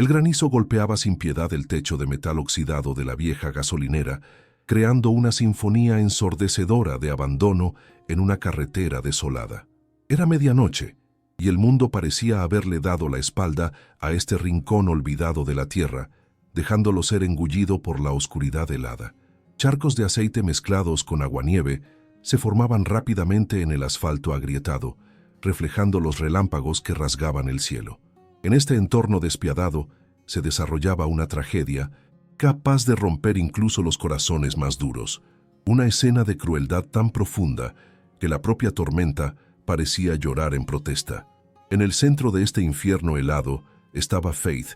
El granizo golpeaba sin piedad el techo de metal oxidado de la vieja gasolinera, creando una sinfonía ensordecedora de abandono en una carretera desolada. Era medianoche, y el mundo parecía haberle dado la espalda a este rincón olvidado de la tierra, dejándolo ser engullido por la oscuridad helada. Charcos de aceite mezclados con aguanieve se formaban rápidamente en el asfalto agrietado, reflejando los relámpagos que rasgaban el cielo. En este entorno despiadado se desarrollaba una tragedia capaz de romper incluso los corazones más duros, una escena de crueldad tan profunda que la propia tormenta parecía llorar en protesta. En el centro de este infierno helado estaba Faith,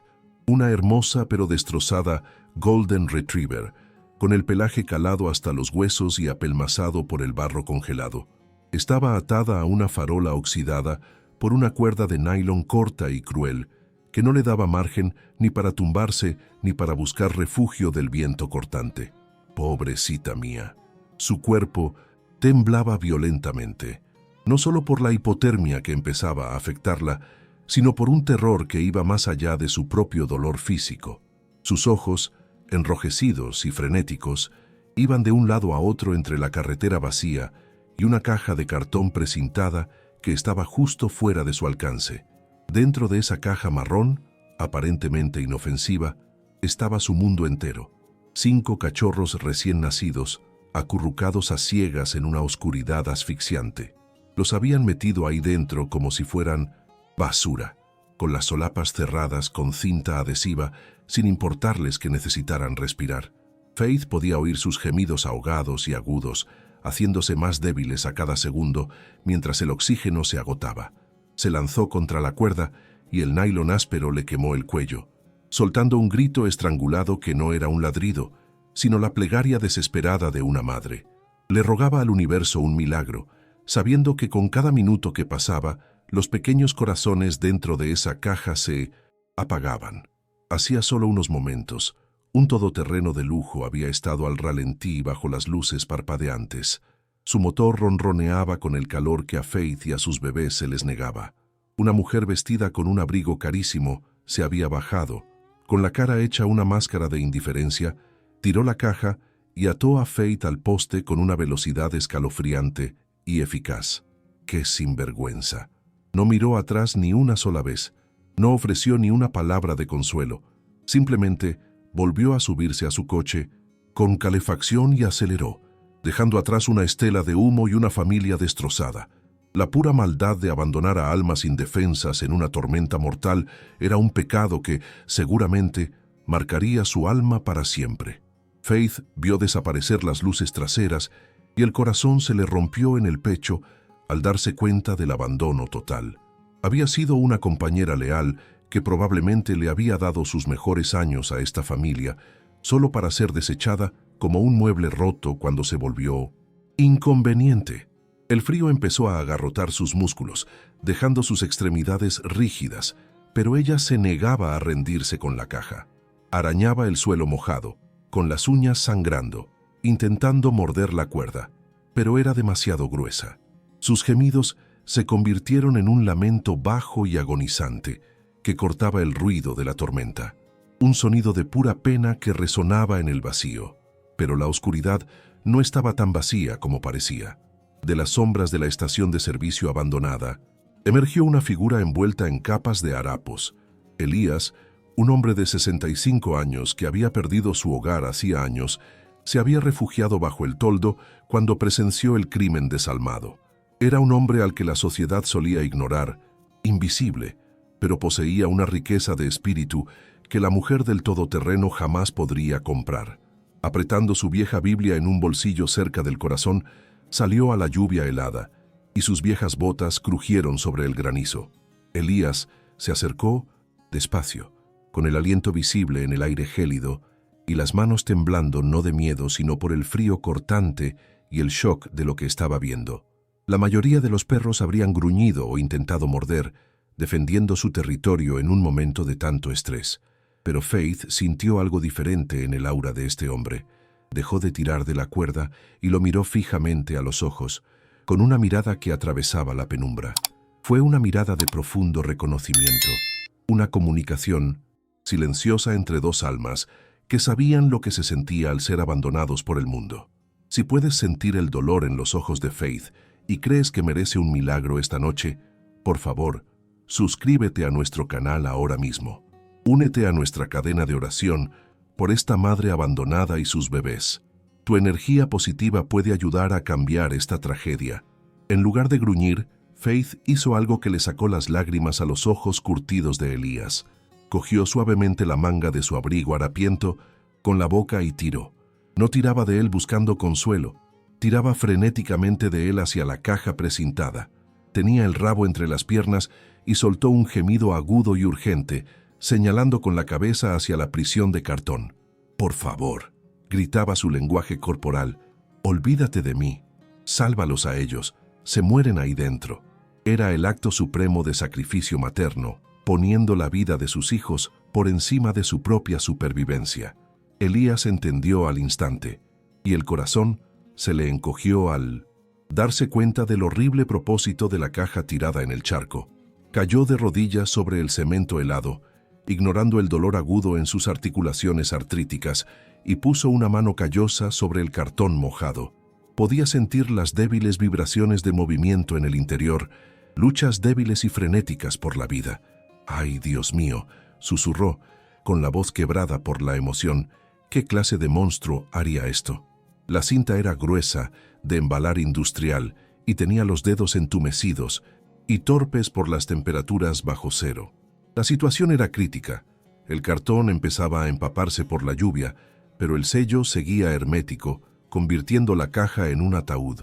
una hermosa pero destrozada Golden Retriever, con el pelaje calado hasta los huesos y apelmazado por el barro congelado. Estaba atada a una farola oxidada por una cuerda de nylon corta y cruel, que no le daba margen ni para tumbarse ni para buscar refugio del viento cortante. Pobrecita mía. Su cuerpo temblaba violentamente, no solo por la hipotermia que empezaba a afectarla, sino por un terror que iba más allá de su propio dolor físico. Sus ojos, enrojecidos y frenéticos, iban de un lado a otro entre la carretera vacía y una caja de cartón precintada que estaba justo fuera de su alcance. Dentro de esa caja marrón, aparentemente inofensiva, estaba su mundo entero. 5 cachorros recién nacidos, acurrucados a ciegas en una oscuridad asfixiante. Los habían metido ahí dentro como si fueran basura, con las solapas cerradas con cinta adhesiva, sin importarles que necesitaran respirar. Faith podía oír sus gemidos ahogados y agudos, haciéndose más débiles a cada segundo mientras el oxígeno se agotaba. Se lanzó contra la cuerda y el nylon áspero le quemó el cuello, soltando un grito estrangulado que no era un ladrido, sino la plegaria desesperada de una madre. Le rogaba al universo un milagro, sabiendo que con cada minuto que pasaba, los pequeños corazones dentro de esa caja se apagaban. Hacía solo unos momentos, un todoterreno de lujo había estado al ralentí bajo las luces parpadeantes. Su motor ronroneaba con el calor que a Faith y a sus bebés se les negaba. Una mujer vestida con un abrigo carísimo se había bajado. Con la cara hecha una máscara de indiferencia, tiró la caja y ató a Faith al poste con una velocidad escalofriante y eficaz. ¡Qué sinvergüenza! No miró atrás ni una sola vez. No ofreció ni una palabra de consuelo. Simplemente volvió a subirse a su coche con calefacción y aceleró, dejando atrás una estela de humo y una familia destrozada. La pura maldad de abandonar a almas indefensas en una tormenta mortal era un pecado que, seguramente, marcaría su alma para siempre. Faith vio desaparecer las luces traseras y el corazón se le rompió en el pecho al darse cuenta del abandono total. Había sido una compañera leal que probablemente le había dado sus mejores años a esta familia, solo para ser desechada como un mueble roto cuando se volvió inconveniente. El frío empezó a agarrotar sus músculos, dejando sus extremidades rígidas, pero ella se negaba a rendirse con la caja. Arañaba el suelo mojado, con las uñas sangrando, intentando morder la cuerda, pero era demasiado gruesa. Sus gemidos se convirtieron en un lamento bajo y agonizante que cortaba el ruido de la tormenta. Un sonido de pura pena que resonaba en el vacío, pero la oscuridad no estaba tan vacía como parecía. De las sombras de la estación de servicio abandonada, emergió una figura envuelta en capas de harapos. Elías, un hombre de 65 años que había perdido su hogar hacía años, se había refugiado bajo el toldo cuando presenció el crimen desalmado. Era un hombre al que la sociedad solía ignorar, invisible, pero poseía una riqueza de espíritu que la mujer del todoterreno jamás podría comprar. Apretando su vieja Biblia en un bolsillo cerca del corazón, salió a la lluvia helada, y sus viejas botas crujieron sobre el granizo. Elías se acercó despacio, con el aliento visible en el aire gélido, y las manos temblando no de miedo sino por el frío cortante y el shock de lo que estaba viendo. La mayoría de los perros habrían gruñido o intentado morder, defendiendo su territorio en un momento de tanto estrés. Pero Faith sintió algo diferente en el aura de este hombre. Dejó de tirar de la cuerda y lo miró fijamente a los ojos, con una mirada que atravesaba la penumbra. Fue una mirada de profundo reconocimiento, una comunicación silenciosa entre dos almas que sabían lo que se sentía al ser abandonados por el mundo. Si puedes sentir el dolor en los ojos de Faith y crees que merece un milagro esta noche, por favor, suscríbete a nuestro canal ahora mismo. Únete a nuestra cadena de oración por esta madre abandonada y sus bebés. Tu energía positiva puede ayudar a cambiar esta tragedia. En lugar de gruñir, Faith hizo algo que le sacó las lágrimas a los ojos curtidos de Elías. Cogió suavemente la manga de su abrigo harapiento con la boca y tiró. No tiraba de él buscando consuelo, tiraba frenéticamente de él hacia la caja precintada. Tenía el rabo entre las piernas y soltó un gemido agudo y urgente, señalando con la cabeza hacia la prisión de cartón. «Por favor», gritaba su lenguaje corporal, «olvídate de mí, sálvalos a ellos, se mueren ahí dentro». Era el acto supremo de sacrificio materno, poniendo la vida de sus hijos por encima de su propia supervivencia. Elías entendió al instante, y el corazón se le encogió al darse cuenta del horrible propósito de la caja tirada en el charco. Cayó de rodillas sobre el cemento helado, ignorando el dolor agudo en sus articulaciones artríticas, y puso una mano callosa sobre el cartón mojado. Podía sentir las débiles vibraciones de movimiento en el interior, luchas débiles y frenéticas por la vida. «Ay, Dios mío», susurró, con la voz quebrada por la emoción. «¿Qué clase de monstruo haría esto?». La cinta era gruesa, de embalar industrial, y tenía los dedos entumecidos y torpes por las temperaturas bajo cero. La situación era crítica. El cartón empezaba a empaparse por la lluvia, pero el sello seguía hermético, convirtiendo la caja en un ataúd.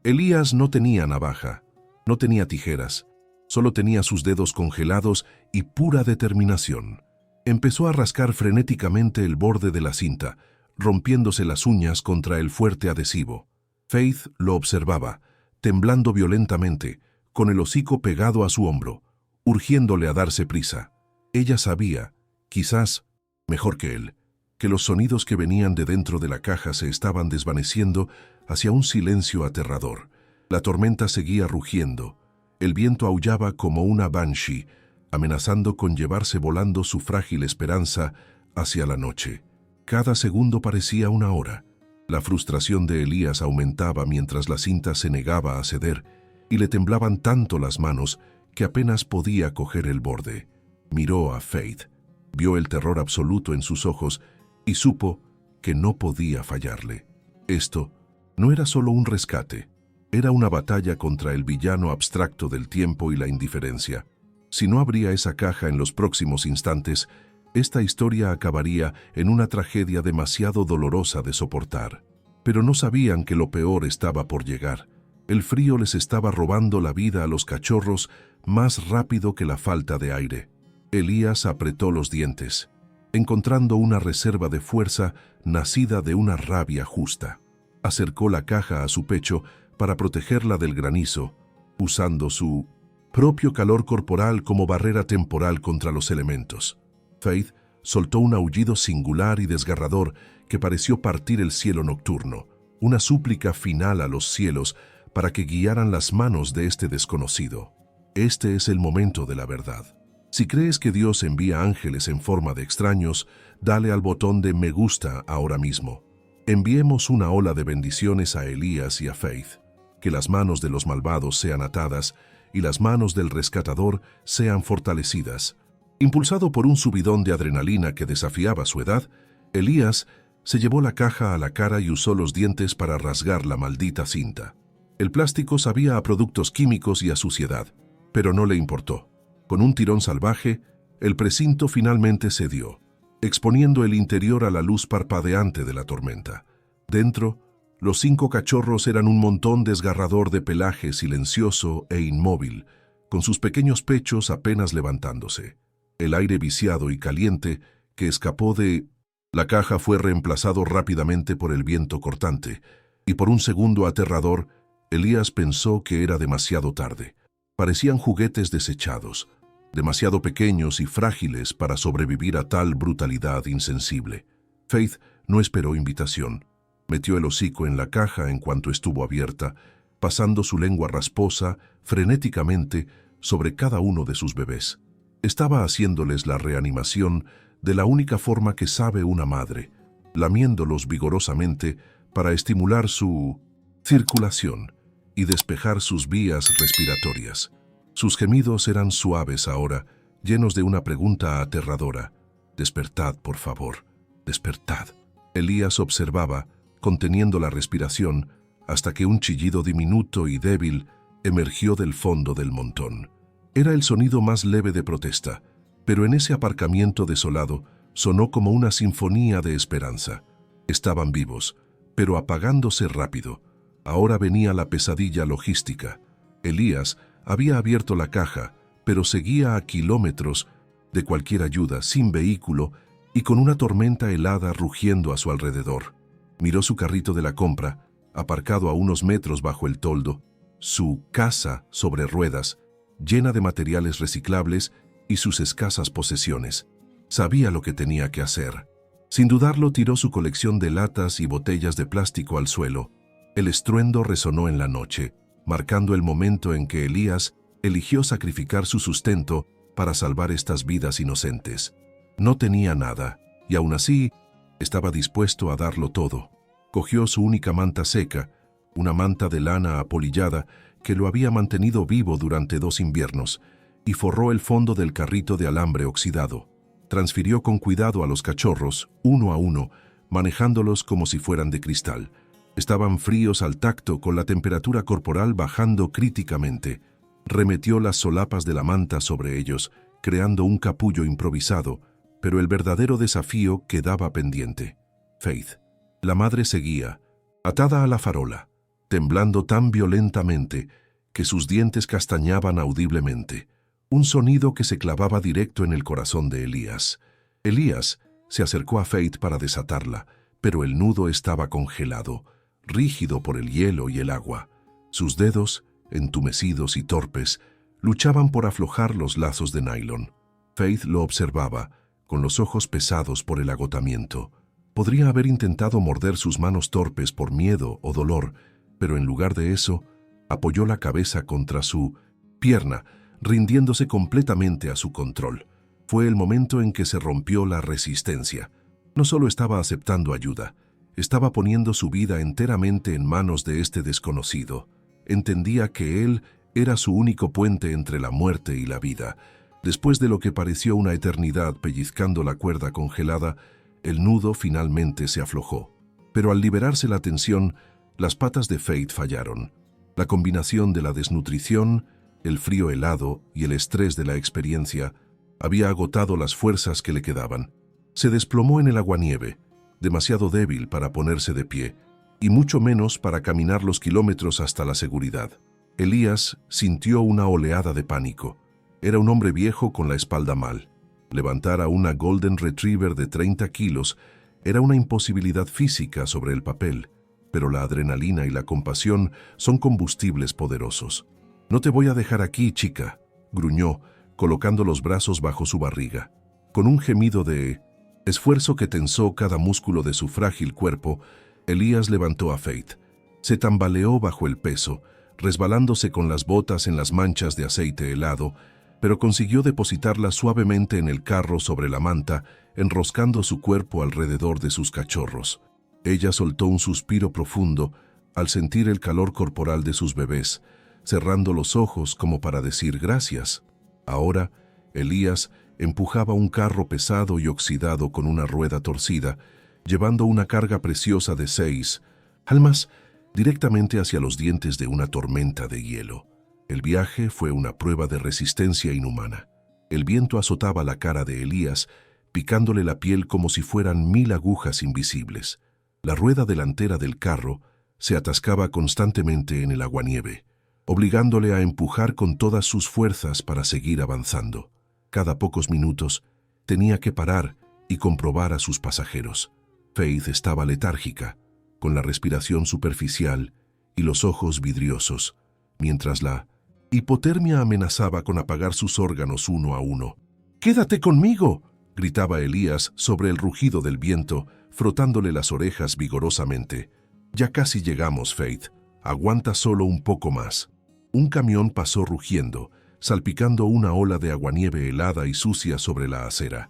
Elías no tenía navaja, no tenía tijeras, solo tenía sus dedos congelados y pura determinación. Empezó a rascar frenéticamente el borde de la cinta, rompiéndose las uñas contra el fuerte adhesivo. Faith lo observaba, temblando violentamente, con el hocico pegado a su hombro, urgiéndole a darse prisa. Ella sabía, quizás mejor que él, que los sonidos que venían de dentro de la caja se estaban desvaneciendo hacia un silencio aterrador. La tormenta seguía rugiendo. El viento aullaba como una banshee, amenazando con llevarse volando su frágil esperanza hacia la noche. Cada segundo parecía una hora. La frustración de Elías aumentaba mientras la cinta se negaba a ceder, y le temblaban tanto las manos que apenas podía coger el borde. Miró a Faith, vio el terror absoluto en sus ojos y supo que no podía fallarle. Esto no era solo un rescate, era una batalla contra el villano abstracto del tiempo y la indiferencia. Si no abría esa caja en los próximos instantes, esta historia acabaría en una tragedia demasiado dolorosa de soportar. Pero no sabían que lo peor estaba por llegar. El frío les estaba robando la vida a los cachorros más rápido que la falta de aire. Elías apretó los dientes, encontrando una reserva de fuerza nacida de una rabia justa. Acercó la caja a su pecho para protegerla del granizo, usando su propio calor corporal como barrera temporal contra los elementos. Faith soltó un aullido singular y desgarrador que pareció partir el cielo nocturno, una súplica final a los cielos para que guiaran las manos de este desconocido. Este es el momento de la verdad. Si crees que Dios envía ángeles en forma de extraños, dale al botón de me gusta ahora mismo. Enviemos una ola de bendiciones a Elías y a Faith. Que las manos de los malvados sean atadas y las manos del rescatador sean fortalecidas. Impulsado por un subidón de adrenalina que desafiaba su edad, Elías se llevó la caja a la cara y usó los dientes para rasgar la maldita cinta. El plástico sabía a productos químicos y a suciedad, pero no le importó. Con un tirón salvaje, el precinto finalmente cedió, exponiendo el interior a la luz parpadeante de la tormenta. Dentro, los 5 cachorros eran un montón desgarrador de pelaje silencioso e inmóvil, con sus pequeños pechos apenas levantándose. El aire viciado y caliente que escapó de la caja fue reemplazado rápidamente por el viento cortante, y por un segundo aterrador, Elías pensó que era demasiado tarde. Parecían juguetes desechados, demasiado pequeños y frágiles para sobrevivir a tal brutalidad insensible. Faith no esperó invitación. Metió el hocico en la caja en cuanto estuvo abierta, pasando su lengua rasposa frenéticamente sobre cada uno de sus bebés. Estaba haciéndoles la reanimación de la única forma que sabe una madre, lamiéndolos vigorosamente para estimular su circulación y despejar sus vías respiratorias. Sus gemidos eran suaves ahora, llenos de una pregunta aterradora. «Despertad, por favor, despertad». Elías observaba, conteniendo la respiración, hasta que un chillido diminuto y débil emergió del fondo del montón. Era el sonido más leve de protesta, pero en ese aparcamiento desolado sonó como una sinfonía de esperanza. Estaban vivos, pero apagándose rápido. Ahora venía la pesadilla logística. Elías había abierto la caja, pero seguía a kilómetros de cualquier ayuda, sin vehículo y con una tormenta helada rugiendo a su alrededor. Miró su carrito de la compra, aparcado a unos metros bajo el toldo, su casa sobre ruedas, llena de materiales reciclables y sus escasas posesiones. Sabía lo que tenía que hacer. Sin dudarlo, tiró su colección de latas y botellas de plástico al suelo. El estruendo resonó en la noche, marcando el momento en que Elías eligió sacrificar su sustento para salvar estas vidas inocentes. No tenía nada, y aún así estaba dispuesto a darlo todo. Cogió su única manta seca, una manta de lana apolillada que lo había mantenido vivo durante 2 inviernos, y forró el fondo del carrito de alambre oxidado. Transfirió con cuidado a los cachorros, uno a uno, manejándolos como si fueran de cristal. Estaban fríos al tacto, con la temperatura corporal bajando críticamente. Remetió las solapas de la manta sobre ellos, creando un capullo improvisado, pero el verdadero desafío quedaba pendiente. Faith. La madre seguía, atada a la farola, temblando tan violentamente que sus dientes castañaban audiblemente, un sonido que se clavaba directo en el corazón de Elías. Elías se acercó a Faith para desatarla, pero el nudo estaba congelado, rígido por el hielo y el agua. Sus dedos, entumecidos y torpes, luchaban por aflojar los lazos de nylon. Faith lo observaba, con los ojos pesados por el agotamiento. Podría haber intentado morder sus manos torpes por miedo o dolor, pero en lugar de eso, apoyó la cabeza contra su pierna, rindiéndose completamente a su control. Fue el momento en que se rompió la resistencia. No solo estaba aceptando ayuda, estaba poniendo su vida enteramente en manos de este desconocido. Entendía que él era su único puente entre la muerte y la vida. Después de lo que pareció una eternidad pellizcando la cuerda congelada, el nudo finalmente se aflojó. Pero al liberarse la tensión, las patas de Faith fallaron. La combinación de la desnutrición, el frío helado y el estrés de la experiencia había agotado las fuerzas que le quedaban. Se desplomó en el aguanieve, demasiado débil para ponerse de pie, y mucho menos para caminar los kilómetros hasta la seguridad. Elías sintió una oleada de pánico. Era un hombre viejo con la espalda mal. Levantar a una Golden Retriever de 30 kilos era una imposibilidad física sobre el papel, pero la adrenalina y la compasión son combustibles poderosos. «No te voy a dejar aquí, chica», gruñó, colocando los brazos bajo su barriga. Con un gemido de esfuerzo que tensó cada músculo de su frágil cuerpo, Elías levantó a Faith. Se tambaleó bajo el peso, resbalándose con las botas en las manchas de aceite helado, pero consiguió depositarla suavemente en el carro sobre la manta, enroscando su cuerpo alrededor de sus cachorros. Ella soltó un suspiro profundo al sentir el calor corporal de sus bebés, cerrando los ojos como para decir gracias. Ahora, Elías empujaba un carro pesado y oxidado con una rueda torcida, llevando una carga preciosa de 6 almas directamente hacia los dientes de una tormenta de hielo. El viaje fue una prueba de resistencia inhumana. El viento azotaba la cara de Elías, picándole la piel como si fueran 1000 agujas invisibles. La rueda delantera del carro se atascaba constantemente en el aguanieve, obligándole a empujar con todas sus fuerzas para seguir avanzando. Cada pocos minutos tenía que parar y comprobar a sus pasajeros. Faith estaba letárgica, con la respiración superficial y los ojos vidriosos, mientras la hipotermia amenazaba con apagar sus órganos uno a uno. «¡Quédate conmigo!», gritaba Elías sobre el rugido del viento, frotándole las orejas vigorosamente. «Ya casi llegamos, Faith. Aguanta solo un poco más». Un camión pasó rugiendo, salpicando una ola de aguanieve helada y sucia sobre la acera.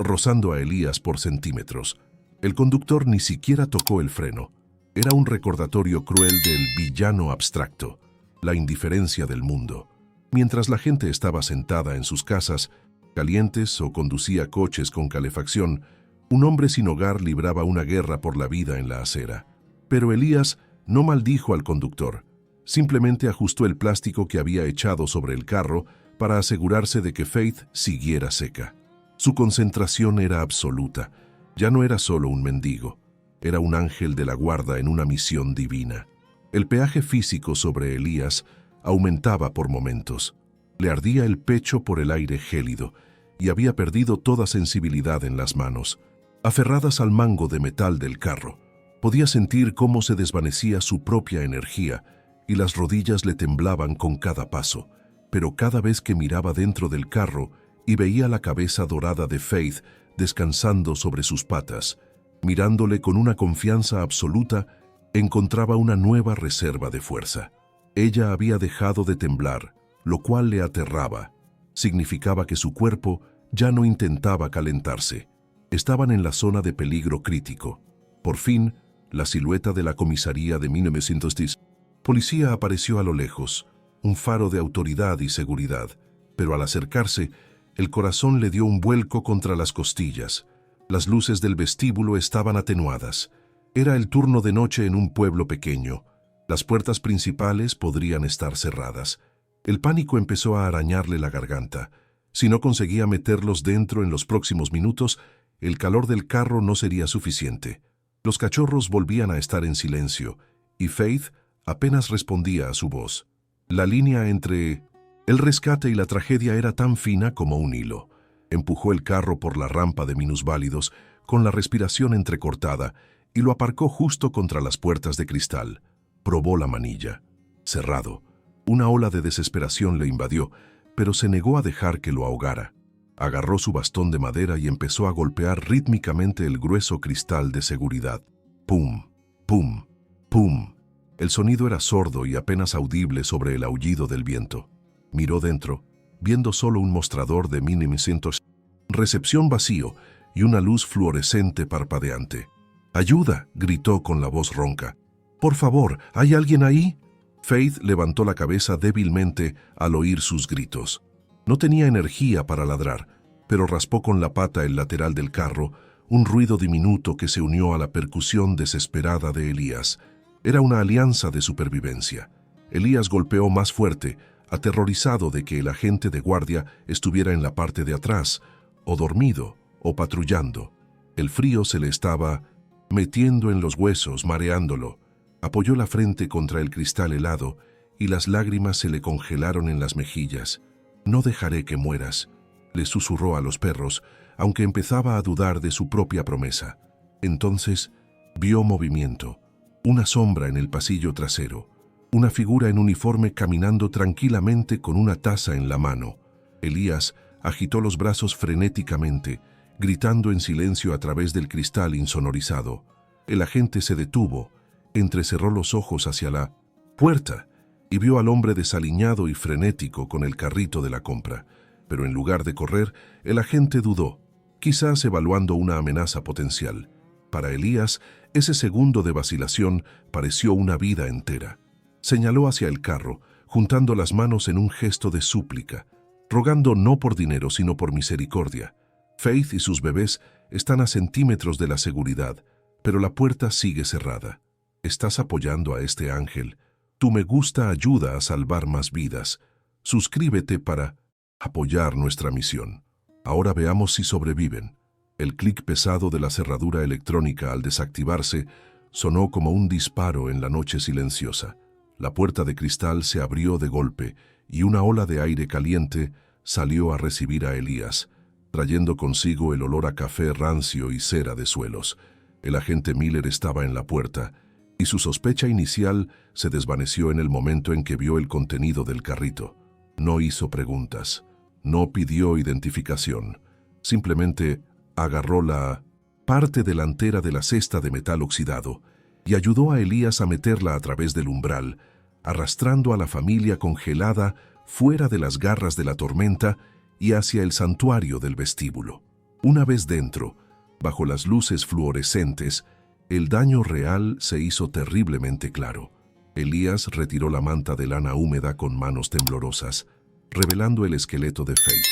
rozando a Elías por centímetros. El conductor ni siquiera tocó el freno. Era un recordatorio cruel del villano abstracto, la indiferencia del mundo. Mientras la gente estaba sentada en sus casas, calientes o conducía coches con calefacción, un hombre sin hogar libraba una guerra por la vida en la acera. Pero Elías no maldijo al conductor. Simplemente ajustó el plástico que había echado sobre el carro para asegurarse de que Faith siguiera seca. Su concentración era absoluta. Ya no era solo un mendigo. Era un ángel de la guarda en una misión divina. El peaje físico sobre Elías aumentaba por momentos. Le ardía el pecho por el aire gélido y había perdido toda sensibilidad en las manos. Aferradas al mango de metal del carro, podía sentir cómo se desvanecía su propia energía y las rodillas le temblaban con cada paso. Pero cada vez que miraba dentro del carro y veía la cabeza dorada de Faith descansando sobre sus patas, mirándole con una confianza absoluta, encontraba una nueva reserva de fuerza. Ella había dejado de temblar, lo cual le aterraba. Significaba que su cuerpo ya no intentaba calentarse. Estaban en la zona de peligro crítico. Por fin, la silueta de la comisaría de 1910. Policía apareció a lo lejos, un faro de autoridad y seguridad, pero al acercarse, el corazón le dio un vuelco contra las costillas. Las luces del vestíbulo estaban atenuadas. Era el turno de noche en un pueblo pequeño. Las puertas principales podrían estar cerradas. El pánico empezó a arañarle la garganta. Si no conseguía meterlos dentro en los próximos minutos, el calor del carro no sería suficiente. Los cachorros volvían a estar en silencio, y Faith apenas respondía a su voz. La línea entre el rescate y la tragedia era tan fina como un hilo. Empujó el carro por la rampa de minusválidos, con la respiración entrecortada, y lo aparcó justo contra las puertas de cristal. Probó la manilla. Cerrado. Una ola de desesperación le invadió, pero se negó a dejar que lo ahogara. Agarró su bastón de madera y empezó a golpear rítmicamente el grueso cristal de seguridad. ¡Pum! ¡Pum! ¡Pum! El sonido era sordo y apenas audible sobre el aullido del viento. Miró dentro, viendo solo un mostrador de 1900, recepción vacío y una luz fluorescente parpadeante. ¡Ayuda!, gritó con la voz ronca. «Por favor, ¿hay alguien ahí?» Faith levantó la cabeza débilmente al oír sus gritos. No tenía energía para ladrar, pero raspó con la pata el lateral del carro, un ruido diminuto que se unió a la percusión desesperada de Elías. Era una alianza de supervivencia. Elías golpeó más fuerte, aterrorizado de que el agente de guardia estuviera en la parte de atrás, o dormido, o patrullando. El frío se le estaba metiendo en los huesos, mareándolo. Apoyó la frente contra el cristal helado y las lágrimas se le congelaron en las mejillas. «No dejaré que mueras», le susurró a los perros, aunque empezaba a dudar de su propia promesa. Entonces vio movimiento, una sombra en el pasillo trasero, una figura en uniforme caminando tranquilamente con una taza en la mano. Elías agitó los brazos frenéticamente, gritando en silencio a través del cristal insonorizado. El agente se detuvo, entrecerró los ojos hacia la puerta y vio al hombre desaliñado y frenético con el carrito de la compra. Pero en lugar de correr, el agente dudó, quizás evaluando una amenaza potencial. Para Elías, ese segundo de vacilación pareció una vida entera. Señaló hacia el carro, juntando las manos en un gesto de súplica, rogando no por dinero sino por misericordia. Faith y sus bebés están a centímetros de la seguridad, pero la puerta sigue cerrada. Estás apoyando a este ángel. Tu me gusta ayuda a salvar más vidas. Suscríbete para apoyar nuestra misión. Ahora veamos si sobreviven. El clic pesado de la cerradura electrónica al desactivarse sonó como un disparo en la noche silenciosa. La puerta de cristal se abrió de golpe y una ola de aire caliente salió a recibir a Elías, trayendo consigo el olor a café rancio y cera de suelos. El agente Miller estaba en la puerta, y su sospecha inicial se desvaneció en el momento en que vio el contenido del carrito. No hizo preguntas, no pidió identificación, simplemente agarró la parte delantera de la cesta de metal oxidado y ayudó a Elías a meterla a través del umbral, arrastrando a la familia congelada fuera de las garras de la tormenta y hacia el santuario del vestíbulo. Una vez dentro, bajo las luces fluorescentes, el daño real se hizo terriblemente claro. Elías retiró la manta de lana húmeda con manos temblorosas, revelando el esqueleto de Faith.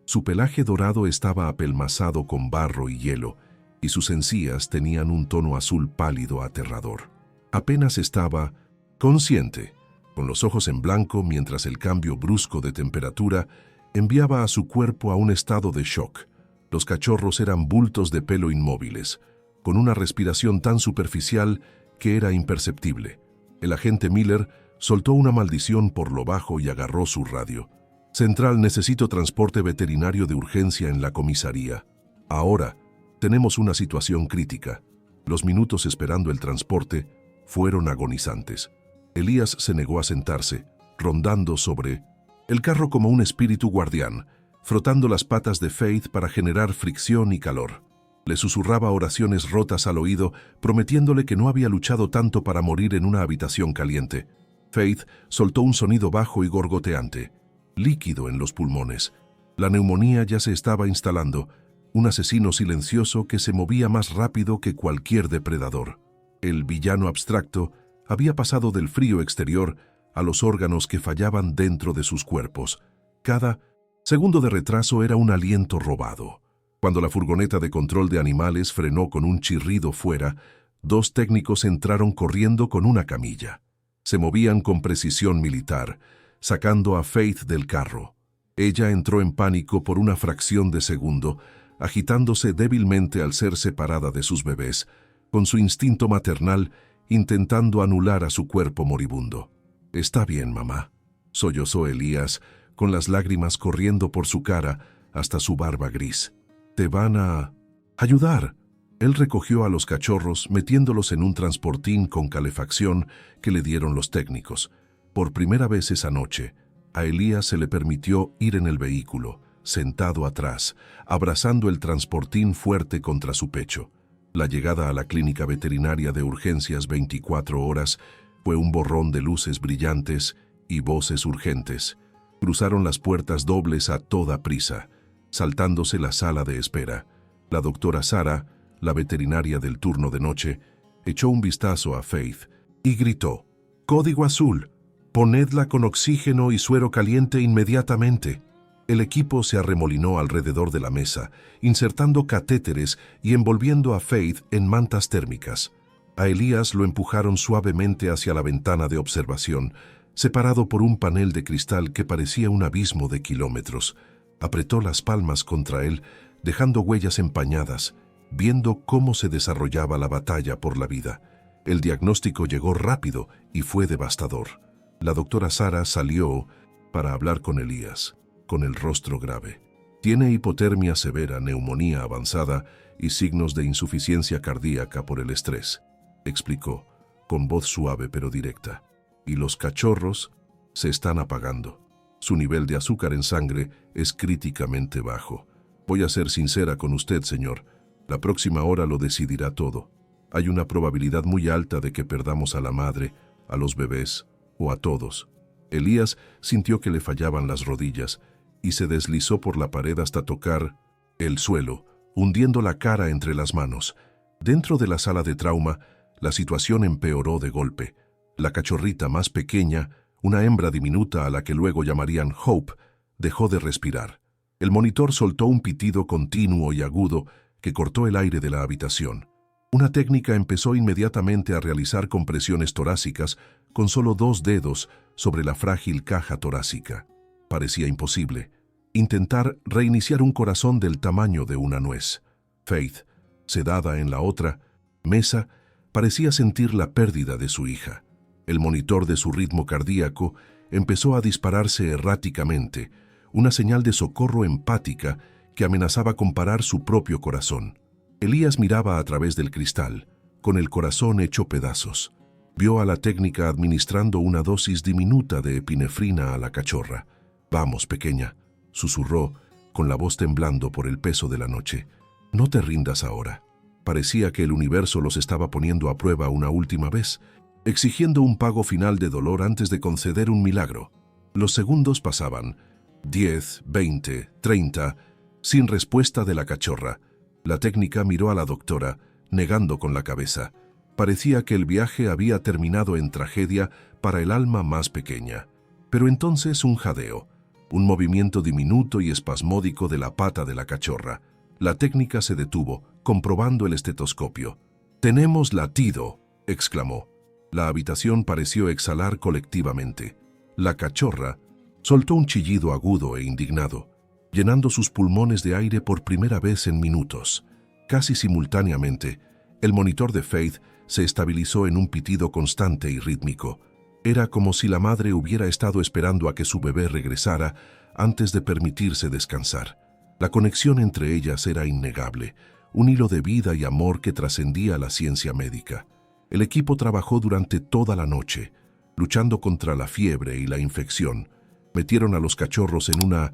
Su pelaje dorado estaba apelmazado con barro y hielo, y sus encías tenían un tono azul pálido aterrador. Apenas estaba consciente, con los ojos en blanco mientras el cambio brusco de temperatura enviaba a su cuerpo a un estado de shock. Los cachorros eran bultos de pelo inmóviles, con una respiración tan superficial que era imperceptible. El agente Miller soltó una maldición por lo bajo y agarró su radio. «Central, necesito transporte veterinario de urgencia en la comisaría. Ahora, tenemos una situación crítica». Los minutos esperando el transporte fueron agonizantes. Elías se negó a sentarse, rondando sobre el carro como un espíritu guardián, frotando las patas de Faith para generar fricción y calor. Le susurraba oraciones rotas al oído, prometiéndole que no había luchado tanto para morir en una habitación caliente. Faith soltó un sonido bajo y gorgoteante, líquido en los pulmones. La neumonía ya se estaba instalando, un asesino silencioso que se movía más rápido que cualquier depredador. El villano abstracto había pasado del frío exterior a los órganos que fallaban dentro de sus cuerpos. Cada segundo de retraso era un aliento robado. Cuando la furgoneta de control de animales frenó con un chirrido fuera, 2 técnicos entraron corriendo con una camilla. Se movían con precisión militar, sacando a Faith del carro. Ella entró en pánico por una fracción de segundo, agitándose débilmente al ser separada de sus bebés, con su instinto maternal intentando anular a su cuerpo moribundo. «Está bien, mamá», sollozó Elías, con las lágrimas corriendo por su cara hasta su barba gris. «Te van a ayudar». Él recogió a los cachorros, metiéndolos en un transportín con calefacción que le dieron los técnicos. Por primera vez esa noche, a Elías se le permitió ir en el vehículo, sentado atrás, abrazando el transportín fuerte contra su pecho. La llegada a la clínica veterinaria de urgencias 24 horas fue un borrón de luces brillantes y voces urgentes. Cruzaron las puertas dobles a toda prisa, saltándose la sala de espera. La doctora Sara, la veterinaria del turno de noche, echó un vistazo a Faith y gritó: «Código azul, ponedla con oxígeno y suero caliente inmediatamente». El equipo se arremolinó alrededor de la mesa, insertando catéteres y envolviendo a Faith en mantas térmicas. A Elías lo empujaron suavemente hacia la ventana de observación, separado por un panel de cristal que parecía un abismo de kilómetros. Apretó las palmas contra él, dejando huellas empañadas, viendo cómo se desarrollaba la batalla por la vida. El diagnóstico llegó rápido y fue devastador. La doctora Sara salió para hablar con Elías, con el rostro grave. «Tiene hipotermia severa, neumonía avanzada y signos de insuficiencia cardíaca por el estrés», explicó, con voz suave pero directa. «Y los cachorros se están apagando. Su nivel de azúcar en sangre es críticamente bajo. Voy a ser sincera con usted, señor. La próxima hora lo decidirá todo. Hay una probabilidad muy alta de que perdamos a la madre, a los bebés o a todos». Elías sintió que le fallaban las rodillas y se deslizó por la pared hasta tocar el suelo, hundiendo la cara entre las manos. Dentro de la sala de trauma, la situación empeoró de golpe. La cachorrita más pequeña, una hembra diminuta a la que luego llamarían Hope, dejó de respirar. El monitor soltó un pitido continuo y agudo que cortó el aire de la habitación. Una técnica empezó inmediatamente a realizar compresiones torácicas con solo 2 dedos sobre la frágil caja torácica. Parecía imposible intentar reiniciar un corazón del tamaño de una nuez. Faith, sedada en la otra mesa, parecía sentir la pérdida de su hija. El monitor de su ritmo cardíaco empezó a dispararse erráticamente, una señal de socorro empática que amenazaba con parar su propio corazón. Elías miraba a través del cristal, con el corazón hecho pedazos. Vio a la técnica administrando una dosis diminuta de epinefrina a la cachorra. «Vamos, pequeña», susurró, con la voz temblando por el peso de la noche. «No te rindas ahora». Parecía que el universo los estaba poniendo a prueba una última vez, exigiendo un pago final de dolor antes de conceder un milagro. Los segundos pasaban. 10, 20, 30. Sin respuesta de la cachorra. La técnica miró a la doctora, negando con la cabeza. Parecía que el viaje había terminado en tragedia para el alma más pequeña. Pero entonces un jadeo, un movimiento diminuto y espasmódico de la pata de la cachorra. La técnica se detuvo, comprobando el estetoscopio. «Tenemos latido», exclamó. La habitación pareció exhalar colectivamente. La cachorra soltó un chillido agudo e indignado, llenando sus pulmones de aire por primera vez en minutos. Casi simultáneamente, el monitor de Faith se estabilizó en un pitido constante y rítmico. Era como si la madre hubiera estado esperando a que su bebé regresara antes de permitirse descansar. La conexión entre ellas era innegable, un hilo de vida y amor que trascendía la ciencia médica. El equipo trabajó durante toda la noche, luchando contra la fiebre y la infección. Metieron a los cachorros en una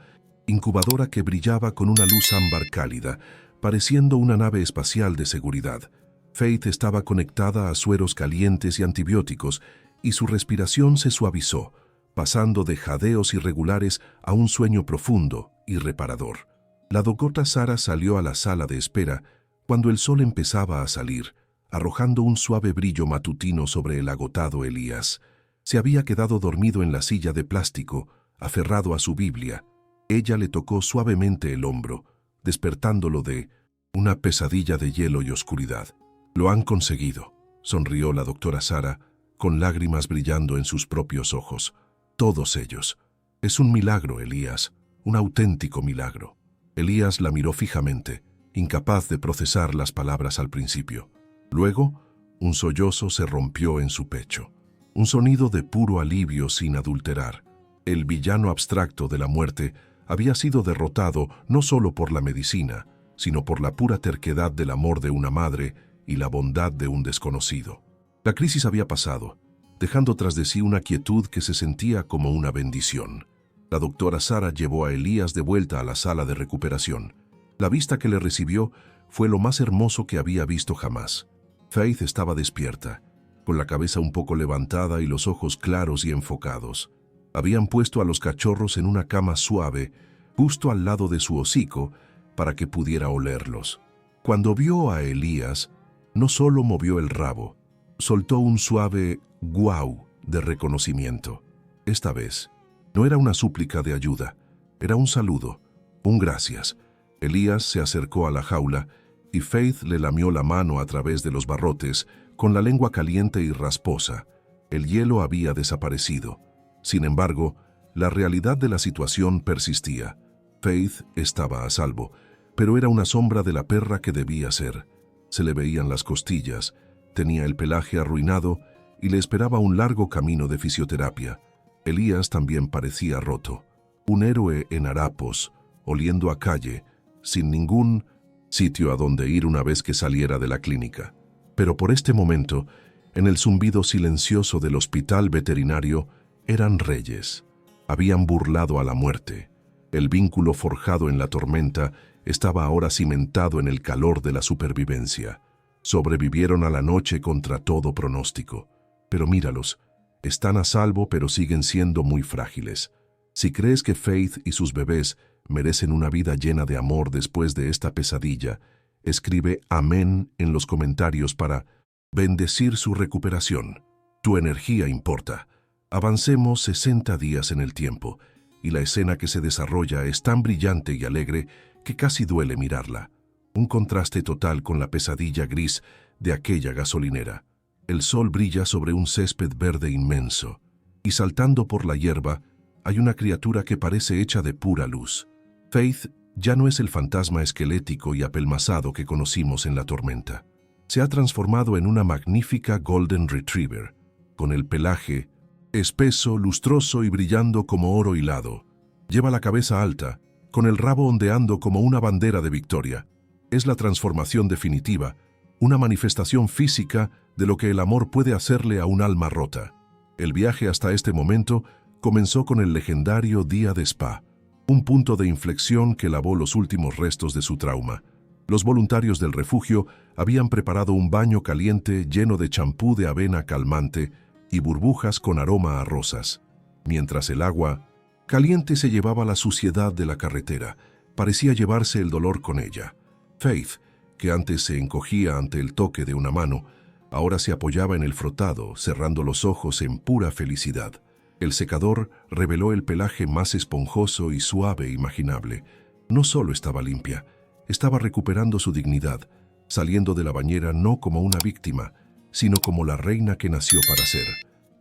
incubadora que brillaba con una luz ámbar cálida, pareciendo una nave espacial de seguridad. Faith estaba conectada a sueros calientes y antibióticos, y su respiración se suavizó, pasando de jadeos irregulares a un sueño profundo y reparador. La doctora Sarah salió a la sala de espera cuando el sol empezaba a salir, arrojando un suave brillo matutino sobre el agotado Elías. Se había quedado dormido en la silla de plástico, aferrado a su Biblia. Ella le tocó suavemente el hombro, despertándolo de una pesadilla de hielo y oscuridad. «Lo han conseguido», sonrió la doctora Sarah, con lágrimas brillando en sus propios ojos. «Todos ellos. Es un milagro, Elías, un auténtico milagro». Elías la miró fijamente, incapaz de procesar las palabras al principio. Luego, un sollozo se rompió en su pecho, un sonido de puro alivio sin adulterar. El villano abstracto de la muerte había sido derrotado no solo por la medicina, sino por la pura terquedad del amor de una madre y la bondad de un desconocido. La crisis había pasado, dejando tras de sí una quietud que se sentía como una bendición. La doctora Sarah llevó a Elías de vuelta a la sala de recuperación. La vista que le recibió fue lo más hermoso que había visto jamás. Faith estaba despierta, con la cabeza un poco levantada y los ojos claros y enfocados. Habían puesto a los cachorros en una cama suave, justo al lado de su hocico, para que pudiera olerlos. Cuando vio a Elías, no solo movió el rabo, soltó un suave «guau» de reconocimiento. Esta vez, no era una súplica de ayuda, era un saludo, un gracias. Elías se acercó a la jaula y Faith le lamió la mano a través de los barrotes con la lengua caliente y rasposa. El hielo había desaparecido. Sin embargo, la realidad de la situación persistía. Faith estaba a salvo, pero era una sombra de la perra que debía ser. Se le veían las costillas, tenía el pelaje arruinado y le esperaba un largo camino de fisioterapia. Elías también parecía roto, un héroe en harapos, oliendo a calle, sin ningún sitio a donde ir una vez que saliera de la clínica. Pero por este momento, en el zumbido silencioso del hospital veterinario, eran reyes. Habían burlado a la muerte. El vínculo forjado en la tormenta estaba ahora cimentado en el calor de la supervivencia. Sobrevivieron a la noche contra todo pronóstico. Pero míralos. Están a salvo, pero siguen siendo muy frágiles. Si crees que Faith y sus bebés merecen una vida llena de amor después de esta pesadilla, escribe amén en los comentarios para bendecir su recuperación. Tu energía importa. Avancemos 60 días en el tiempo, y la escena que se desarrolla es tan brillante y alegre que casi duele mirarla. Un contraste total con la pesadilla gris de aquella gasolinera. El sol brilla sobre un césped verde inmenso, y saltando por la hierba hay una criatura que parece hecha de pura luz. Faith ya no es el fantasma esquelético y apelmazado que conocimos en la tormenta. Se ha transformado en una magnífica Golden Retriever, con el pelaje espeso, lustroso y brillando como oro hilado. Lleva la cabeza alta, con el rabo ondeando como una bandera de victoria. Es la transformación definitiva, una manifestación física de lo que el amor puede hacerle a un alma rota. El viaje hasta este momento comenzó con el legendario día de Spa, un punto de inflexión que lavó los últimos restos de su trauma. Los voluntarios del refugio habían preparado un baño caliente lleno de champú de avena calmante y burbujas con aroma a rosas, mientras el agua caliente se llevaba la suciedad de la carretera. parecía llevarse el dolor con ella. Faith, que antes se encogía ante el toque de una mano, ahora se apoyaba en el frotado, cerrando los ojos en pura felicidad. El secador reveló el pelaje más esponjoso y suave imaginable. No solo estaba limpia, estaba recuperando su dignidad, saliendo de la bañera no como una víctima, sino como la reina que nació para ser.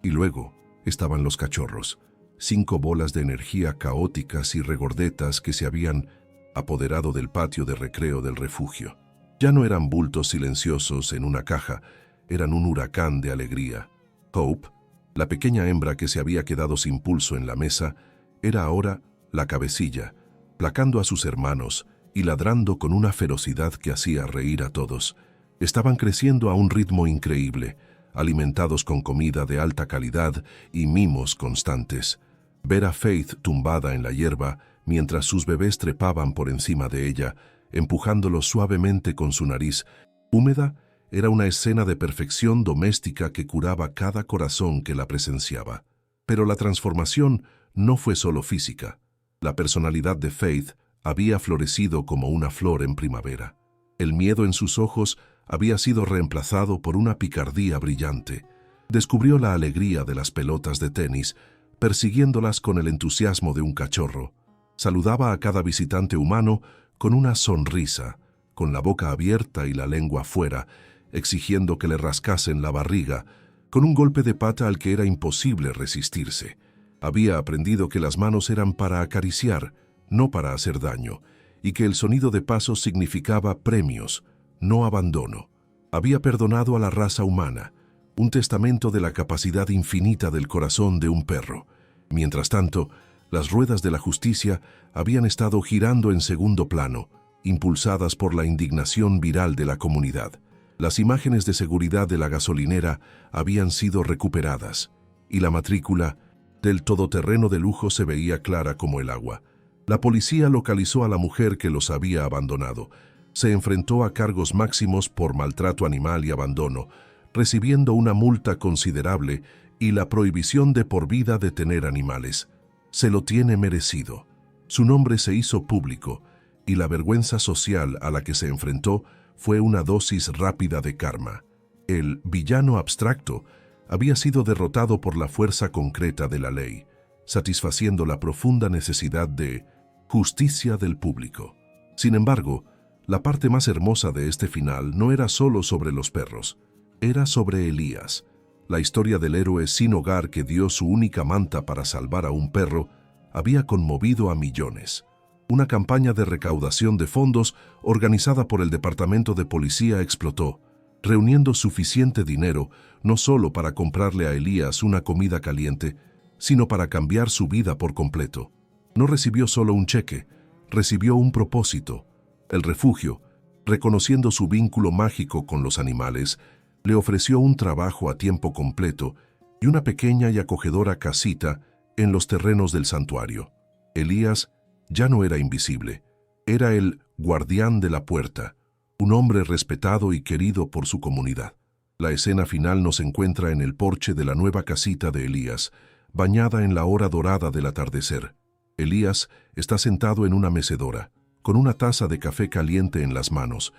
Y luego estaban los cachorros, 5 bolas de energía caóticas y regordetas que se habían apoderado del patio de recreo del refugio. Ya no eran bultos silenciosos en una caja, eran un huracán de alegría. Hope, la pequeña hembra que se había quedado sin pulso en la mesa, era ahora la cabecilla, placando a sus hermanos y ladrando con una ferocidad que hacía reír a todos. Estaban creciendo a un ritmo increíble, alimentados con comida de alta calidad y mimos constantes. Ver a Faith tumbada en la hierba mientras sus bebés trepaban por encima de ella, empujándolo suavemente con su nariz húmeda, era una escena de perfección doméstica que curaba cada corazón que la presenciaba. Pero la transformación no fue solo física. La personalidad de Faith había florecido como una flor en primavera. El miedo en sus ojos había sido reemplazado por una picardía brillante. Descubrió la alegría de las pelotas de tenis, persiguiéndolas con el entusiasmo de un cachorro. Saludaba a cada visitante humano con una sonrisa, con la boca abierta y la lengua fuera, exigiendo que le rascasen la barriga, con un golpe de pata al que era imposible resistirse. Había aprendido que las manos eran para acariciar, no para hacer daño, y que el sonido de pasos significaba premios, no abandono. Había perdonado a la raza humana, un testamento de la capacidad infinita del corazón de un perro. Mientras tanto, las ruedas de la justicia habían estado girando en segundo plano, impulsadas por la indignación viral de la comunidad. Las imágenes de seguridad de la gasolinera habían sido recuperadas, y la matrícula del todoterreno de lujo se veía clara como el agua. La policía localizó a la mujer que los había abandonado. Se enfrentó a cargos máximos por maltrato animal y abandono, recibiendo una multa considerable y la prohibición de por vida de tener animales. Se lo tiene merecido. Su nombre se hizo público, y la vergüenza social a la que se enfrentó fue una dosis rápida de karma. El villano abstracto había sido derrotado por la fuerza concreta de la ley, satisfaciendo la profunda necesidad de justicia del público. Sin embargo, la parte más hermosa de este final no era solo sobre los perros, era sobre Elías, la historia del héroe sin hogar que dio su única manta para salvar a un perro, había conmovido a millones. Una campaña de recaudación de fondos organizada por el Departamento de Policía explotó, reuniendo suficiente dinero no solo para comprarle a Elías una comida caliente, sino para cambiar su vida por completo. No recibió solo un cheque, recibió un propósito. El refugio, reconociendo su vínculo mágico con los animales, le ofreció un trabajo a tiempo completo y una pequeña y acogedora casita en los terrenos del santuario. Elías ya no era invisible, era el guardián de la puerta, un hombre respetado y querido por su comunidad. La escena final nos encuentra en el porche de la nueva casita de Elías, bañada en la hora dorada del atardecer. Elías está sentado en una mecedora, con una taza de café caliente en las manos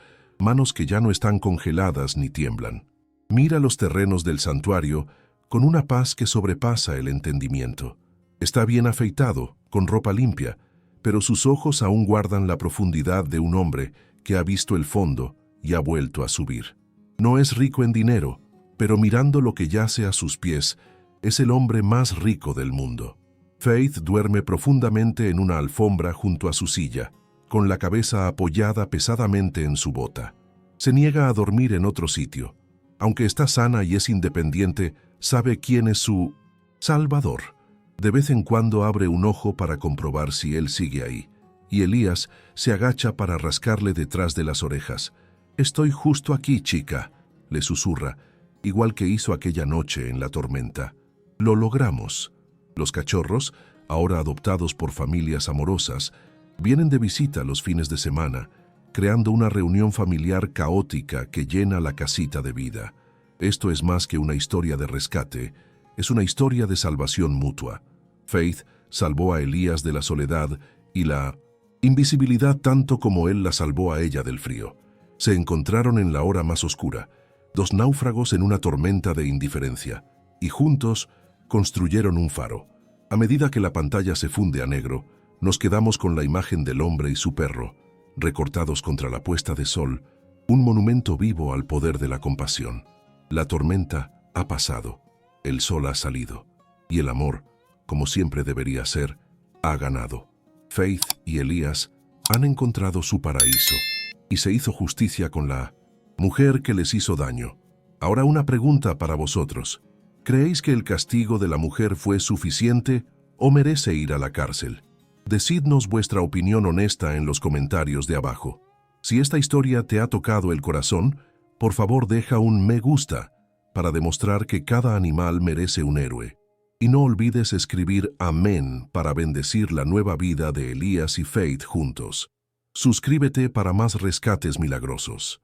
que ya no están congeladas ni tiemblan. Mira los terrenos del santuario con una paz que sobrepasa el entendimiento. Está bien afeitado, con ropa limpia, pero sus ojos aún guardan la profundidad de un hombre que ha visto el fondo y ha vuelto a subir. No es rico en dinero, pero mirando lo que yace a sus pies, es el hombre más rico del mundo. Faith duerme profundamente en una alfombra junto a su silla, con la cabeza apoyada pesadamente en su bota. Se niega a dormir en otro sitio. Aunque está sana y es independiente, sabe quién es su Salvador. De vez en cuando abre un ojo para comprobar si él sigue ahí, y Elías se agacha para rascarle detrás de las orejas. «Estoy justo aquí, chica», le susurra, igual que hizo aquella noche en la tormenta. «Lo logramos». Los cachorros, ahora adoptados por familias amorosas, vienen de visita los fines de semana, creando una reunión familiar caótica que llena la casita de vida. Esto es más que una historia de rescate, es una historia de salvación mutua. Faith salvó a Elías de la soledad y la Invisibilidad tanto como él la salvó a ella del frío. Se encontraron en la hora más oscura, dos náufragos en una tormenta de indiferencia, y juntos construyeron un faro. A medida que la pantalla se funde a negro, nos quedamos con la imagen del hombre y su perro, recortados contra la puesta de sol, un monumento vivo al poder de la compasión. La tormenta ha pasado, el sol ha salido, y el amor, como siempre debería ser, ha ganado. Faith y Elías han encontrado su paraíso, y se hizo justicia con la mujer que les hizo daño. Ahora una pregunta para vosotros. ¿Creéis que el castigo de la mujer fue suficiente o merece ir a la cárcel? Decidnos vuestra opinión honesta en los comentarios de abajo. Si esta historia te ha tocado el corazón, por favor deja un me gusta para demostrar que cada animal merece un héroe. Y no olvides escribir amén para bendecir la nueva vida de Elías y Faith juntos. Suscríbete para más rescates milagrosos.